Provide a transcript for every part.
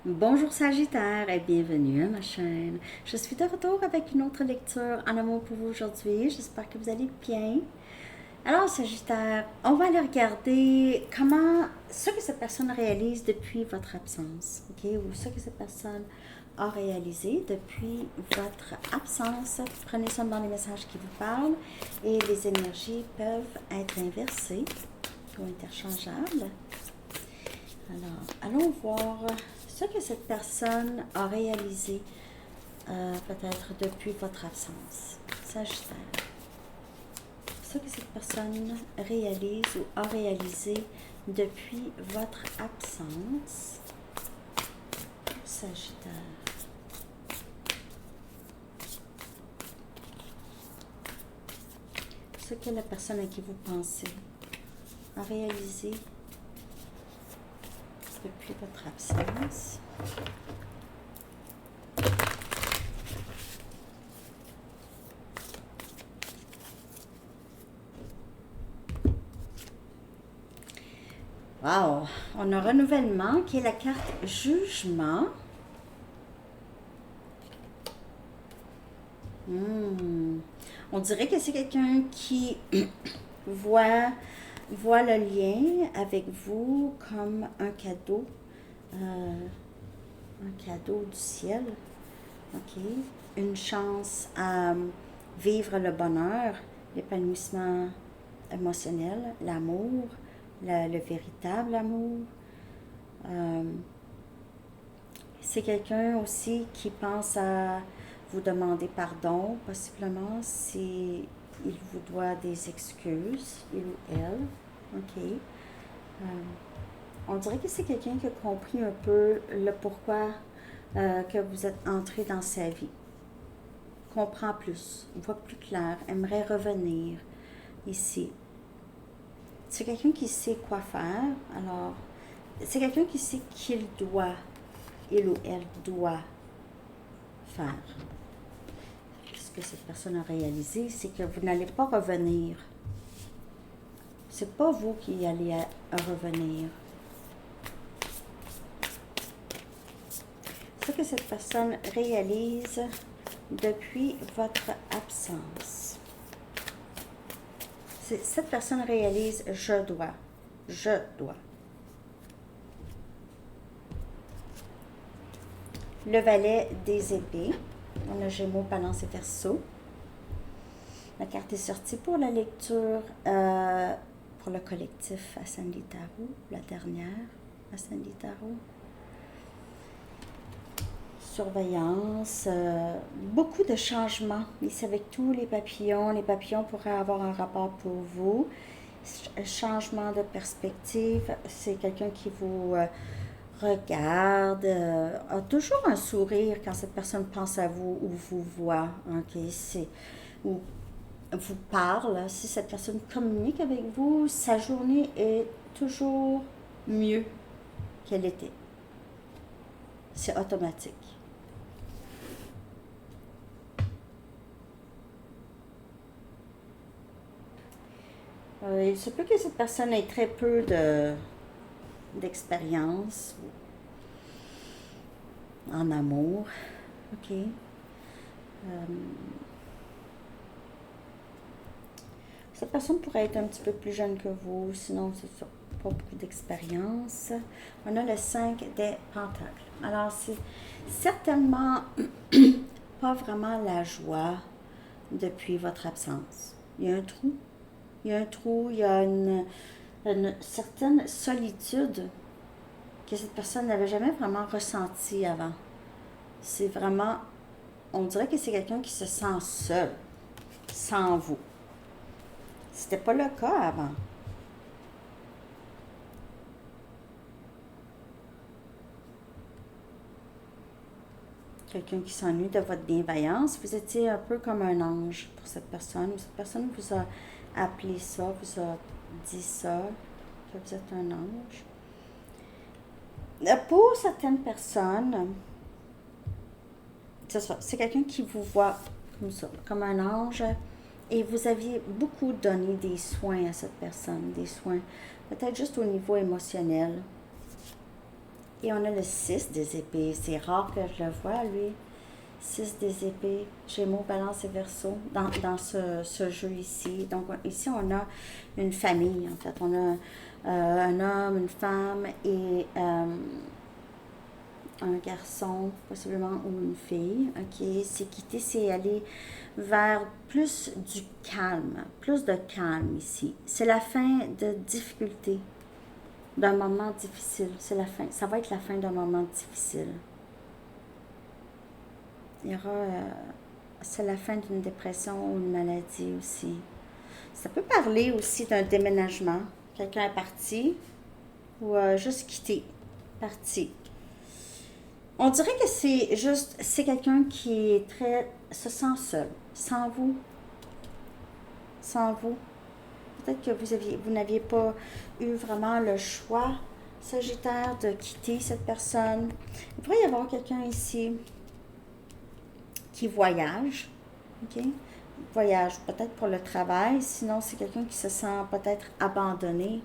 Bonjour Sagittaire et bienvenue à ma chaîne. Je suis de retour avec une autre lecture en amour pour vous aujourd'hui. J'espère que vous allez bien. Alors Sagittaire, on va aller regarder ce que cette personne réalise depuis votre absence, ok? Ou ce que cette personne a réalisé depuis votre absence. Prenez seulement les messages qui vous parlent et les énergies peuvent être inversées ou interchangeables. Alors, allons voir ce que cette personne a réalisé peut-être depuis votre absence. Sagittaire. Ce que cette personne réalise ou a réalisé depuis votre absence. Sagittaire. Ce que la personne à qui vous pensez a réalisé depuis votre absence. Wow! On a renouvellement qui est la carte jugement. On dirait que c'est quelqu'un qui voit le lien avec vous comme un cadeau du ciel, ok? Une chance à vivre le bonheur, l'épanouissement émotionnel, l'amour, le véritable amour. C'est quelqu'un aussi qui pense à vous demander pardon, possiblement, si il vous doit des excuses, il ou elle, ok? On dirait que c'est quelqu'un qui a compris un peu le pourquoi que vous êtes entré dans sa vie. Comprend plus, voit plus clair, aimerait revenir ici. C'est quelqu'un qui sait quoi faire, alors c'est quelqu'un qui sait qu'il doit, il ou elle doit faire. Ce que cette personne a réalisé, c'est que vous n'allez pas revenir. C'est pas vous qui allez à revenir. Ce que cette personne réalise depuis votre absence. Cette personne réalise je dois. Je dois. Le valet des épées. On a Gémeaux, Balance et Verseau. La carte est sortie pour la lecture pour le collectif Ascendé Tarot, la dernière Ascendé Tarot. Surveillance, beaucoup de changements. Ici avec tous les papillons pourraient avoir un rapport pour vous. Changement de perspective, c'est quelqu'un qui vous regarde, a toujours un sourire quand cette personne pense à vous ou vous voit, ok? Ou vous parle, si cette personne communique avec vous, sa journée est toujours mieux qu'elle était. C'est automatique. Il se peut que cette personne ait très peu d'expérience en amour, ok? Cette personne pourrait être un petit peu plus jeune que vous, sinon c'est sûr, pas beaucoup d'expérience. On a le 5 des pentacles. Alors c'est certainement pas vraiment la joie depuis votre absence. Il y a un trou. Il y a une certaine solitude que cette personne n'avait jamais vraiment ressentie avant. C'est vraiment, on dirait que c'est quelqu'un qui se sent seul, sans vous. C'était pas le cas avant. Quelqu'un qui s'ennuie de votre bienveillance. Vous étiez un peu comme un ange pour cette personne. Cette personne vous a appelé ça, vous a dit ça, que vous êtes un ange. Pour certaines personnes, c'est quelqu'un qui vous voit comme ça, comme un ange, et vous aviez beaucoup donné des soins à cette personne, des soins peut-être juste au niveau émotionnel. Et on a le 6 des épées. C'est rare que je le vois, lui. 6 des épées, Gémeaux, Balance et Verseau, dans ce jeu ici. Donc, ici, on a une famille, en fait. On a un homme, une femme et un garçon, possiblement, ou une fille. OK, c'est quitter, c'est aller vers plus de calme ici. C'est la fin de difficulté, d'un moment difficile. C'est la fin. Ça va être la fin d'un moment difficile. Il y aura, c'est la fin d'une dépression ou une maladie aussi. Ça peut parler aussi d'un déménagement. Quelqu'un est parti ou juste quitté, parti. On dirait que c'est quelqu'un qui est se sent seul, sans vous, sans vous. Peut-être que vous n'aviez pas eu vraiment le choix, Sagittaire, de quitter cette personne. Il pourrait y avoir quelqu'un ici qui voyage, ok? Voyage peut-être pour le travail, sinon c'est quelqu'un qui se sent peut-être abandonné.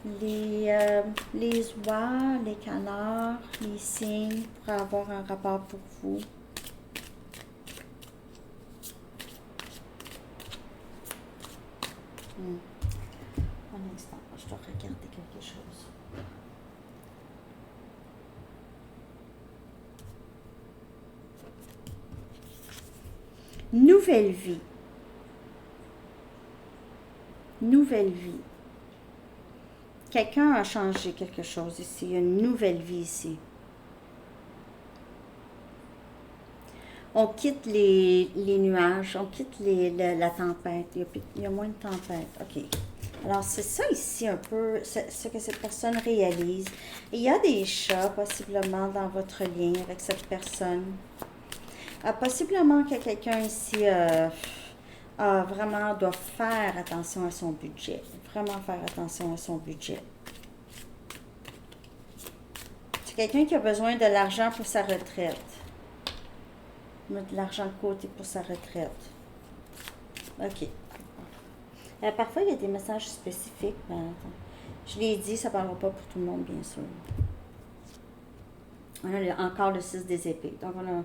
Euh, les oies, les canards, les cygnes pourraient avoir un rapport pour vous. Un instant, je dois regarder quelque chose. Nouvelle vie. Nouvelle vie. Quelqu'un a changé quelque chose ici. Il y a une nouvelle vie ici. On quitte les nuages, on quitte la tempête. Il y a moins de tempête. OK. Alors, c'est ça ici un peu, ce que cette personne réalise. Et il y a des chats possiblement dans votre lien avec cette personne. Possiblement que quelqu'un ici vraiment doit faire attention à son budget. Vraiment faire attention à son budget. C'est quelqu'un qui a besoin de l'argent pour sa retraite. Mettre de l'argent de côté pour sa retraite. OK. Parfois, il y a des messages spécifiques. Mais je l'ai dit, ça ne parlera pas pour tout le monde, bien sûr. On a encore le 6 des épées. Donc, on a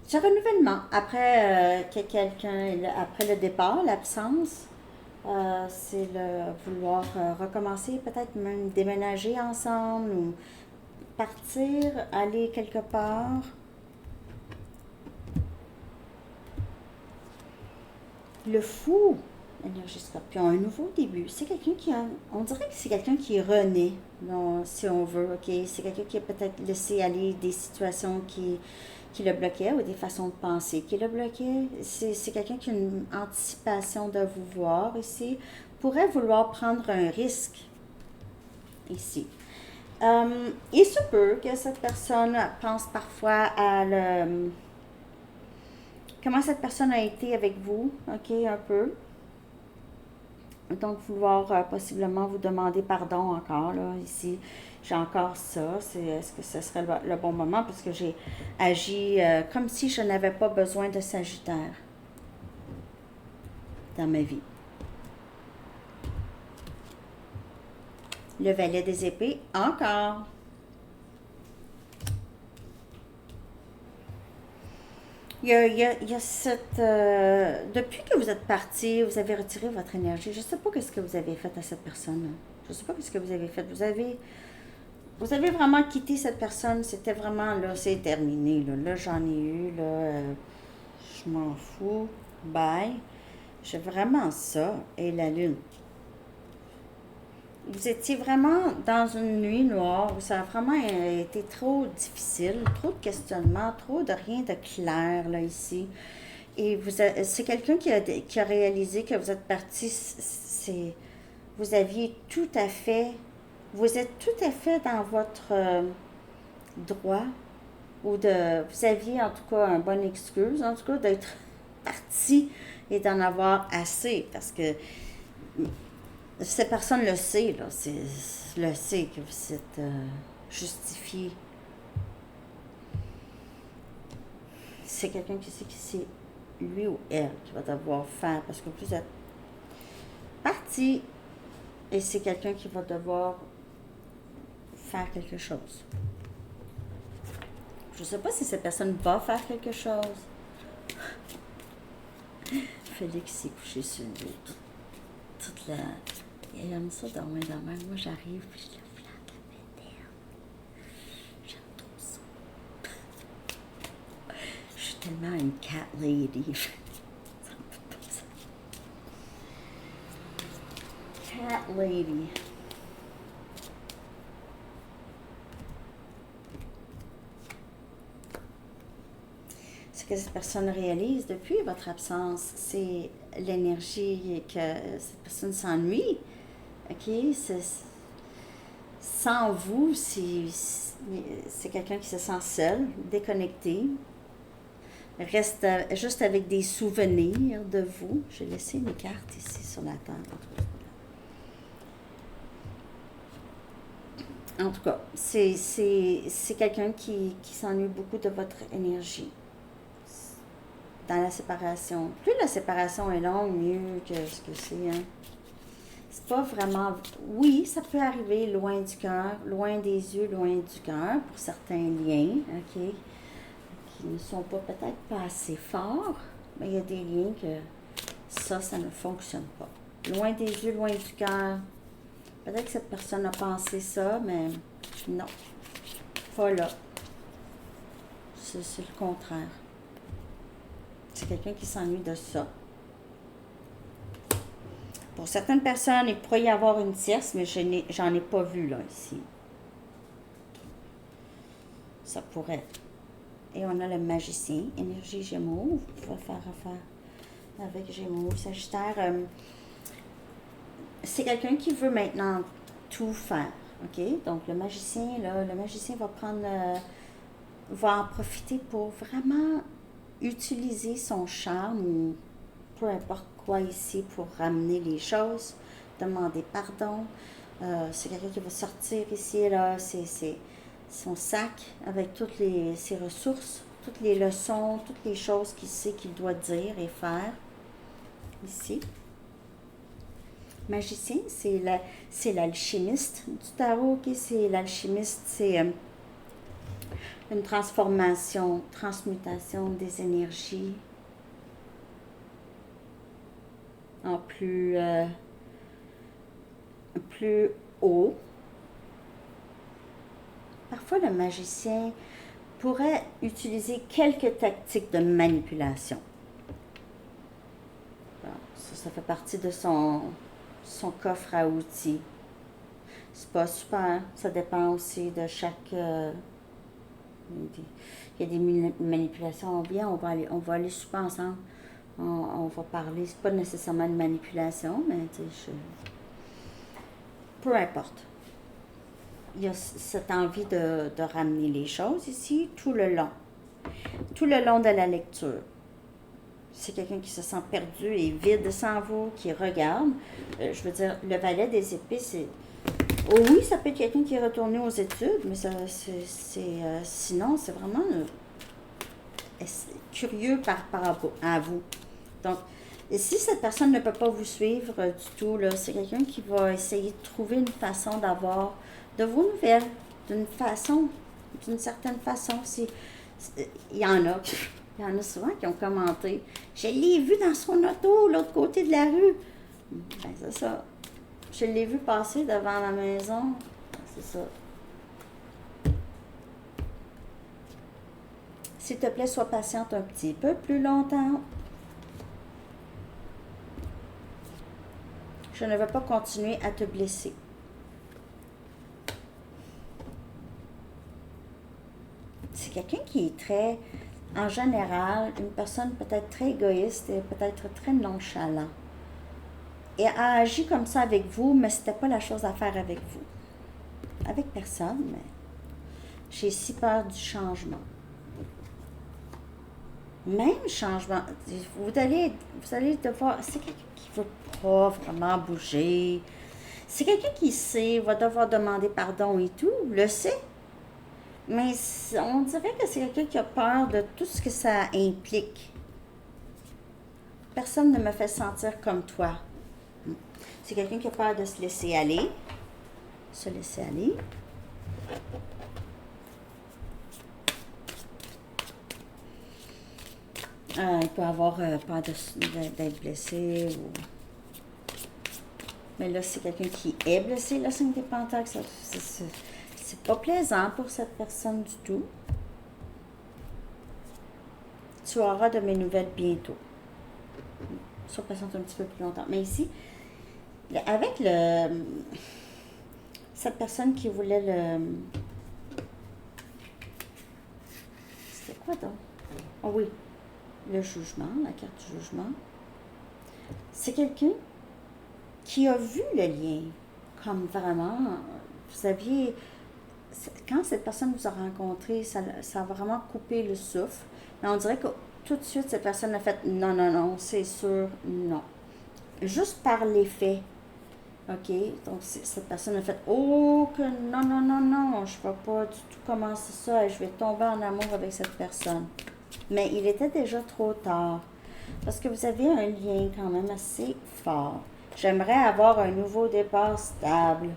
ce renouvellement. Après que quelqu'un, après le départ, l'absence, c'est le vouloir recommencer, peut-être même déménager ensemble ou partir, aller quelque part. Le fou, énergie scorpion, un nouveau début. C'est quelqu'un on dirait que c'est quelqu'un qui est rené, si on veut, ok? C'est quelqu'un qui a peut-être laissé aller des situations qui le bloquaient ou des façons de penser qui le bloquaient. C'est quelqu'un qui a une anticipation de vous voir ici, pourrait vouloir prendre un risque ici. Il se peut que cette personne pense parfois à comment cette personne a été avec vous, ok, un peu. Donc, vouloir possiblement vous demander pardon encore, là, ici. J'ai encore ça. Est-ce que ce serait le bon moment? Parce que j'ai agi comme si je n'avais pas besoin de Sagittaire dans ma vie. Le valet des épées, encore. Il y a cette... depuis que vous êtes parti, vous avez retiré votre énergie. Je ne sais pas ce que vous avez fait à cette personne. Je ne sais pas ce que vous avez fait. Vous avez vraiment quitté cette personne. C'était vraiment, là, c'est terminé. Là j'en ai eu. Là, je m'en fous. Bye. J'ai vraiment ça. Et la lune. Vous étiez vraiment dans une nuit noire où ça a vraiment été trop difficile, trop de questionnements, trop de rien de clair là ici. Et c'est quelqu'un qui a réalisé que vous êtes parti, vous aviez tout à fait, vous êtes tout à fait dans votre droit vous aviez en tout cas une bonne excuse, en tout cas d'être parti et d'en avoir assez parce que cette personne le sait, là, le sait que vous êtes justifié. C'est quelqu'un qui sait que c'est lui ou elle qui va devoir faire parce que vous êtes parti. Et c'est quelqu'un qui va devoir faire quelque chose. Je ne sais pas si cette personne va faire quelque chose. Félix s'est couché sur le dos. Toute la... Il aime ça dormir dans la même. Moi, j'arrive puis je le flatte la bédaine. J'aime trop ça. Je suis tellement une cat lady. Ça me fait pas ça. Cat lady. Ce que cette personne réalise depuis votre absence, c'est l'énergie que cette personne s'ennuie. OK? Sans vous, c'est quelqu'un qui se sent seul, déconnecté, reste juste avec des souvenirs de vous. J'ai laissé mes cartes ici sur la table. En tout cas, c'est quelqu'un qui s'ennuie beaucoup de votre énergie dans la séparation. Plus la séparation est longue, mieux que ce que c'est. Hein? C'est pas vraiment... Oui, ça peut arriver loin du cœur, loin des yeux, loin du cœur, pour certains liens, OK, qui ne sont pas peut-être pas assez forts, mais il y a des liens que ça ne fonctionne pas. Loin des yeux, loin du cœur. Peut-être que cette personne a pensé ça, mais non, pas là. C'est le contraire. C'est quelqu'un qui s'ennuie de ça. Pour certaines personnes, il pourrait y avoir une tierce, mais j'en ai pas vu là, ici. Ça pourrait. Et on a le magicien, énergie Gémeaux. Vous pouvez faire affaire avec Gémeaux. Sagittaire, c'est quelqu'un qui veut maintenant tout faire. OK? Donc, le magicien, là, le magicien va va en profiter pour vraiment utiliser son charme ou peu importe quoi ici pour ramener les choses, demander pardon. C'est quelqu'un qui va sortir ici, là, c'est son sac avec toutes ses ressources, toutes les leçons, toutes les choses qu'il sait qu'il doit dire et faire. Ici. Magicien, c'est l'alchimiste du tarot. Okay? C'est l'alchimiste, c'est une transformation, transmutation des énergies en plus haut. Parfois, le magicien pourrait utiliser quelques tactiques de manipulation. Bon, ça fait partie de son coffre à outils. C'est pas super. Ça dépend aussi de chaque... il y a des manipulations. Bien, on va aller super ensemble. On va parler. C'est pas nécessairement une manipulation, mais peu importe. Il y a cette envie de ramener les choses ici tout le long. Tout le long de la lecture. C'est quelqu'un qui se sent perdu et vide sans vous, qui regarde. Je veux dire, le valet des épées, c'est... Oh oui, ça peut être quelqu'un qui est retourné aux études, mais sinon, c'est vraiment curieux par rapport à vous. Donc, si cette personne ne peut pas vous suivre du tout, là, c'est quelqu'un qui va essayer de trouver une façon d'avoir de vos nouvelles, d'une certaine façon. Il y en a souvent qui ont commenté. Je l'ai vu dans son auto, l'autre côté de la rue. Ben, c'est ça. Je l'ai vu passer devant ma maison. C'est ça. S'il te plaît, sois patiente un petit peu plus longtemps. Je ne veux pas continuer à te blesser. C'est quelqu'un qui est très, en général, une personne peut-être très égoïste et peut-être très nonchalant. Et a agi comme ça avec vous, mais c'était pas la chose à faire avec vous. Avec personne, mais j'ai si peur du changement. Même changement, vous allez devoir, c'est quelqu'un qui veut pas vraiment bouger. C'est quelqu'un qui sait, va devoir demander pardon et tout, le sait. Mais on dirait que c'est quelqu'un qui a peur de tout ce que ça implique. Personne ne me fait sentir comme toi. C'est quelqu'un qui a peur de se laisser aller. Se laisser aller. Il peut avoir peur d'être blessé. Mais là, c'est quelqu'un qui est blessé, le 5 des pentacles. C'est pas plaisant pour cette personne du tout. Tu auras de mes nouvelles bientôt. Ça patiente un petit peu plus longtemps. Mais ici, avec cette personne qui voulait c'était quoi donc? Ah oui, le jugement, la carte du jugement. C'est quelqu'un qui a vu le lien. Comme vraiment, vous aviez... Quand cette personne vous a rencontré, ça a vraiment coupé le souffle. Mais on dirait que tout de suite, cette personne a fait non, non, non, c'est sûr, non. Juste par les faits. OK? Donc, cette personne a fait oh, que non, non, non, non, je ne vais pas du tout commencer ça et je vais tomber en amour avec cette personne. Mais il était déjà trop tard. Parce que vous avez un lien quand même assez fort. J'aimerais avoir un nouveau départ stable.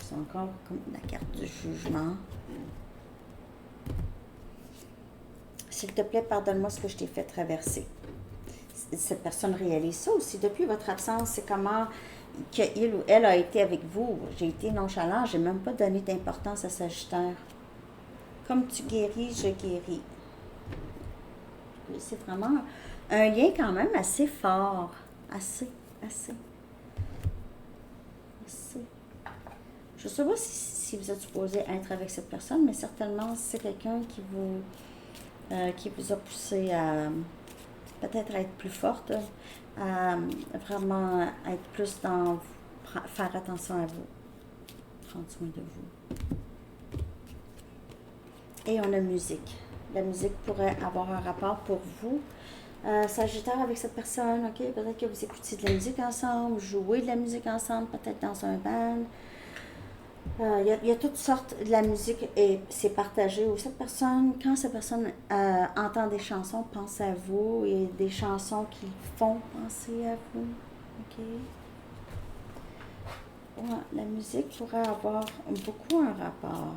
C'est encore comme la carte du jugement. S'il te plaît, pardonne-moi ce que je t'ai fait traverser. Cette personne réalise ça aussi. Depuis votre absence, c'est comment qu'il ou elle a été avec vous. J'ai été nonchalant, j'ai même pas donné d'importance à Sagittaire. Comme tu guéris, je guéris. C'est vraiment un lien quand même assez fort. Assez. Je ne sais pas si vous êtes supposé être avec cette personne, mais certainement c'est quelqu'un qui vous a poussé à peut-être être plus forte, à vraiment être plus dans faire attention à vous, prendre soin de vous. Et on a musique. La musique pourrait avoir un rapport pour vous. Sagittaire avec cette personne, ok, peut-être que vous écoutez de la musique ensemble, jouez de la musique ensemble, peut-être dans un band. Il y a toutes sortes de la musique et c'est partagé. Ou cette personne, quand cette personne entend des chansons, pense à vous et des chansons qui font penser à vous. Ok. Ouais, la musique pourrait avoir beaucoup un rapport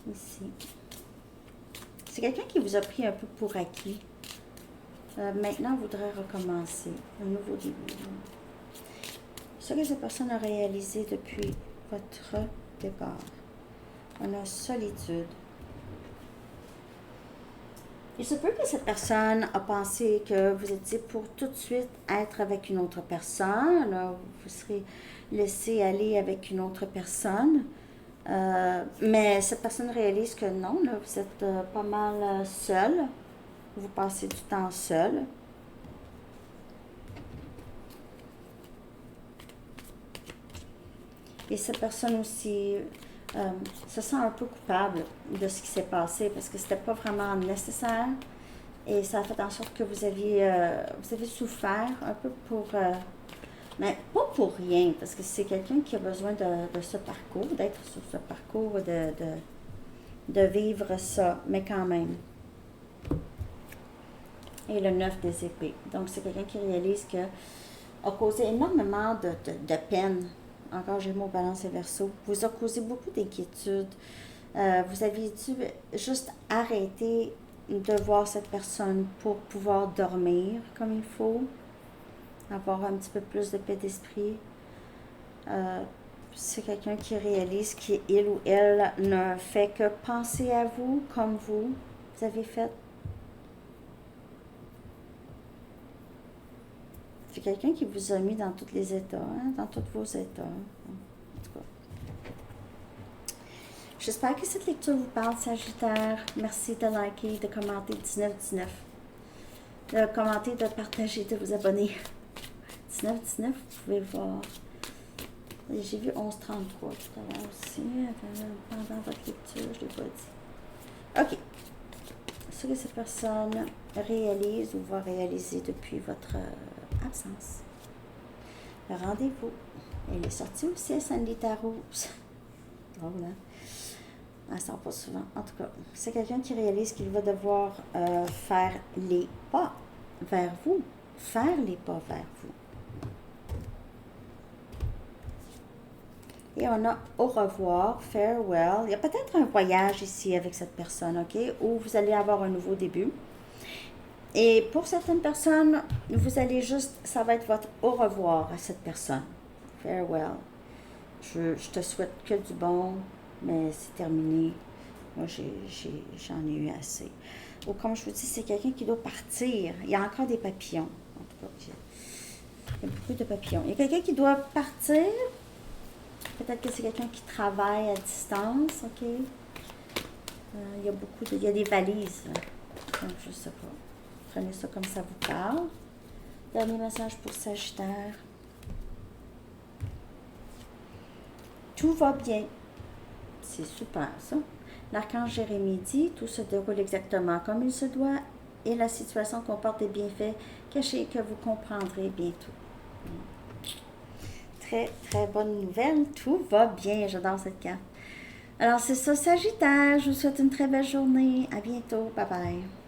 ici. C'est quelqu'un qui vous a pris un peu pour acquis. Maintenant, voudrait recommencer un nouveau début. Ce que cette personne a réalisé depuis votre départ. On a solitude. Il se peut que cette personne a pensé que vous étiez pour tout de suite être avec une autre personne. Vous serez laissé aller avec une autre personne. Mais cette personne réalise que non, là, vous êtes pas mal seul. Vous passez du temps seul. Et cette personne aussi se sent un peu coupable de ce qui s'est passé parce que c'était pas vraiment nécessaire. Et ça a fait en sorte que vous avez souffert un peu pour... mais pas pour rien, parce que c'est quelqu'un qui a besoin de ce parcours, d'être sur ce parcours, de vivre ça, mais quand même. Et le 9 des épées. Donc, c'est quelqu'un qui réalise que a causé énormément de peine. Encore Gémeaux, Balance et Verseau. Vous a causé beaucoup d'inquiétude. Vous aviez dû juste arrêter de voir cette personne pour pouvoir dormir comme il faut. Avoir un petit peu plus de paix d'esprit. C'est quelqu'un qui réalise qu'il ou elle ne fait que penser à vous comme vous avez fait. C'est quelqu'un qui vous a mis dans tous les états, dans tous vos états. En tout cas. J'espère que cette lecture vous parle, Sagittaire. Merci de liker, de commenter 1919. De commenter, de partager, de vous abonner. 1919, vous pouvez voir. J'ai vu 1133 tout à l'heure aussi. Pendant votre lecture, je ne l'ai pas dit. OK. Ce que cette personne réalise ou va réaliser depuis votre absence. Le rendez-vous. Elle est sortie aussi à Sandy Tarot. Drôle, hein? Elle sort pas souvent. En tout cas, c'est quelqu'un qui réalise qu'il va devoir faire les pas vers vous. Faire les pas vers vous. Et on a au revoir, farewell. Il y a peut-être un voyage ici avec cette personne, OK? Où vous allez avoir un nouveau début. Et pour certaines personnes, vous allez juste, ça va être votre au revoir à cette personne. Farewell. Je te souhaite que du bon, mais c'est terminé. Moi, j'en ai eu assez. Ou comme je vous dis, c'est quelqu'un qui doit partir. Il y a encore des papillons. En tout cas, il y a beaucoup de papillons. Il y a quelqu'un qui doit partir. Peut-être que c'est quelqu'un qui travaille à distance, OK? Il y a des valises. Donc, je sais pas. Prenez ça comme ça vous parle. Dernier message pour Sagittaire. Tout va bien. C'est super, ça. L'archange Jérémie dit, tout se déroule exactement comme il se doit et la situation comporte des bienfaits cachés que vous comprendrez bientôt. Très, très bonne nouvelle. Tout va bien. J'adore cette carte. Alors, c'est ça, Sagittaire. Je vous souhaite une très belle journée. À bientôt. Bye bye.